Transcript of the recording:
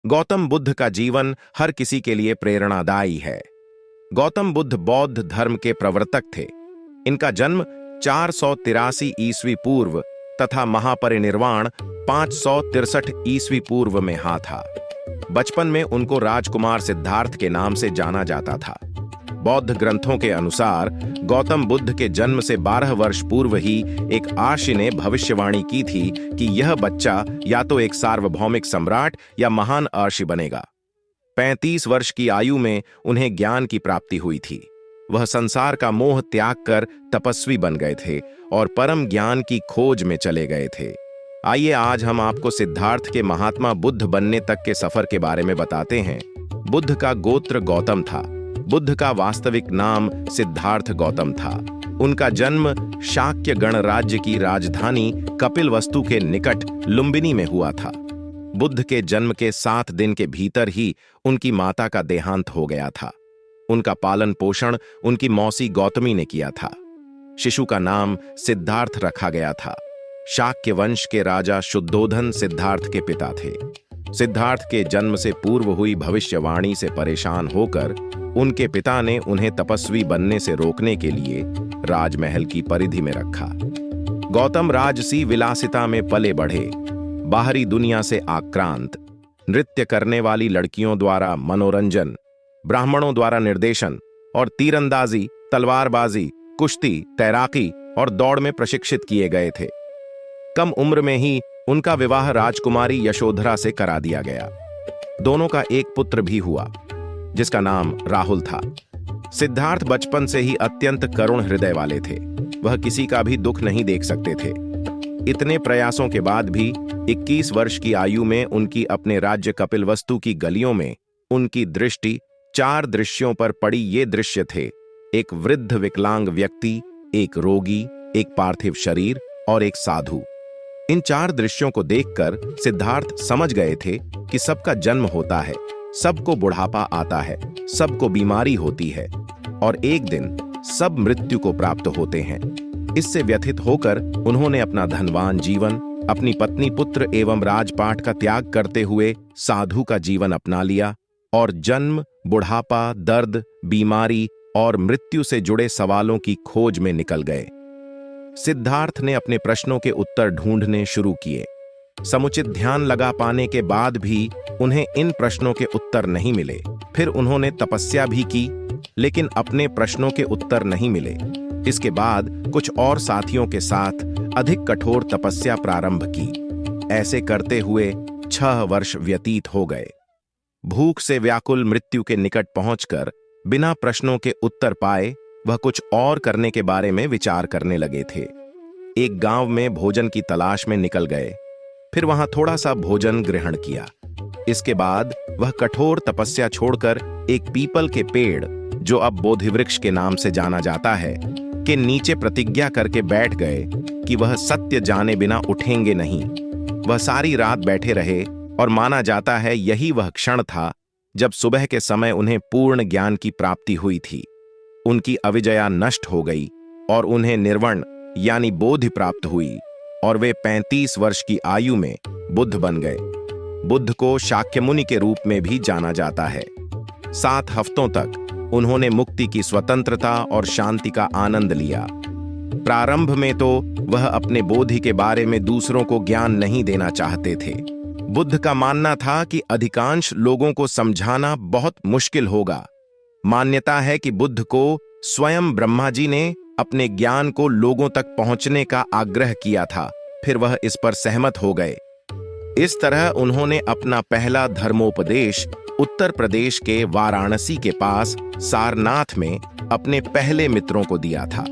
गौतम बुद्ध का जीवन हर किसी के लिए प्रेरणादायी है। गौतम बुद्ध बौद्ध धर्म के प्रवर्तक थे। इनका जन्म 483 ईस्वी पूर्व तथा महापरिनिर्वाण 563 ईस्वी पूर्व में था। बचपन में उनको राजकुमार सिद्धार्थ के नाम से जाना जाता था। बौद्ध ग्रंथों के अनुसार गौतम बुद्ध के जन्म से 12 वर्ष पूर्व ही एक आर्षि ने भविष्यवाणी की थी कि यह बच्चा या तो एक सार्वभौमिक सम्राट या महान आर्षि बनेगा। 35 वर्ष की आयु में उन्हें ज्ञान की प्राप्ति हुई थी। वह संसार का मोह त्याग कर तपस्वी बन गए थे और परम ज्ञान की खोज में चले गए थे। आइए आज हम आपको सिद्धार्थ के महात्मा बुद्ध बनने तक के सफर के बारे में बताते हैं। बुद्ध का गोत्र गौतम था। बुद्ध का वास्तविक नाम सिद्धार्थ गौतम था। उनका जन्म शाक्य गणराज्य की राजधानी कपिलवस्तु के निकट लुम्बिनी में हुआ था। बुद्ध के जन्म के 7 दिन के भीतर ही उनकी माता का देहांत हो गया था। उनका पालन पोषण उनकी मौसी गौतमी ने किया था। शिशु का नाम सिद्धार्थ रखा गया था। शाक्य वंश के राजा शुद्धोधन सिद्धार्थ के पिता थे। सिद्धार्थ के जन्म से पूर्व हुई भविष्यवाणी से परेशान होकर उनके पिता ने उन्हें तपस्वी बनने से रोकने के लिए राजमहल की परिधि में रखा। गौतम राजसी विलासिता में पले बढ़े। बाहरी दुनिया से आक्रांत, नृत्य करने वाली लड़कियों द्वारा मनोरंजन, ब्राह्मणों द्वारा निर्देशन और तीरंदाजी, तलवारबाजी, कुश्ती, तैराकी और दौड़ में प्रशिक्षित किए गए थे। कम उम्र में ही उनका विवाह राजकुमारी यशोधरा से करा दिया गया। दोनों का एक पुत्र भी हुआ जिसका नाम राहुल था। सिद्धार्थ बचपन से ही अत्यंत करुण हृदय वाले थे। वह किसी का भी दुख नहीं देख सकते थे। इतने प्रयासों के बाद भी 21 वर्ष की आयु में उनकी अपने राज्य कपिलवस्तु की गलियों में उनकी दृष्टि 4 दृश्यों पर पड़ी। ये दृश्य थे: एक वृद्ध विकलांग व्यक्ति, एक रोगी, एक पार्थिव शरीर और एक साधु। इन 4 दृश्यों को देखकर सिद्धार्थ समझ गए थे कि सबका जन्म होता है, सबको बुढ़ापा आता है, सबको बीमारी होती है और एक दिन सब मृत्यु को प्राप्त होते हैं। इससे व्यथित होकर उन्होंने अपना धनवान जीवन, अपनी पत्नी, पुत्र एवं राजपाट का त्याग करते हुए साधु का जीवन अपना लिया और जन्म, बुढ़ापा, दर्द, बीमारी और मृत्यु से जुड़े सवालों की खोज में निकल गए। सिद्धार्थ ने अपने प्रश्नों के उत्तर ढूंढने शुरू किए। समुचित ध्यान लगा पाने के बाद भी उन्हें इन प्रश्नों के उत्तर नहीं मिले। फिर उन्होंने तपस्या भी की, लेकिन अपने प्रश्नों के उत्तर नहीं मिले। इसके बाद कुछ और साथियों के साथ अधिक कठोर तपस्या प्रारंभ की। ऐसे करते हुए 6 वर्ष व्यतीत हो गए। भूख से व्याकुल मृत्यु के निकट पहुंचकर बिना प्रश्नों के उत्तर पाए वह कुछ और करने के बारे में विचार करने लगे थे। एक गांव में भोजन की तलाश में निकल गए। फिर वहां थोड़ा सा भोजन ग्रहण किया। इसके बाद वह कठोर तपस्या छोड़कर एक पीपल के पेड़, जो अब बोधिवृक्ष के नाम से जाना जाता है, के नीचे प्रतिज्ञा करके बैठ गए कि वह सत्य जाने बिना उठेंगे नहीं। वह सारी रात बैठे रहे और माना जाता है यही वह क्षण था जब सुबह के समय उन्हें पूर्ण ज्ञान की प्राप्ति हुई थी। उनकी अविजया नष्ट हो गई और उन्हें निर्वण यानी बोधि प्राप्त हुई और वे 35 वर्ष की आयु में बुद्ध बन गए। बुद्ध को शाक्यमुनि के रूप में भी जाना जाता है। 7 हफ्तों तक उन्होंने मुक्ति की स्वतंत्रता और शांति का आनंद लिया। प्रारंभ में तो वह अपने बोधि के बारे में दूसरों को ज्ञान नहीं देना चाहते थे। बुद्ध का मानना था कि अधिकांश लोगों को समझाना बहुत मुश्किल होगा। मान्यता है कि बुद्ध को स्वयं ब्रह्मा जी ने अपने ज्ञान को लोगों तक पहुंचने का आग्रह किया था। फिर वह इस पर सहमत हो गए। इस तरह उन्होंने अपना पहला धर्मोपदेश उत्तर प्रदेश के वाराणसी के पास सारनाथ में अपने पहले मित्रों को दिया था।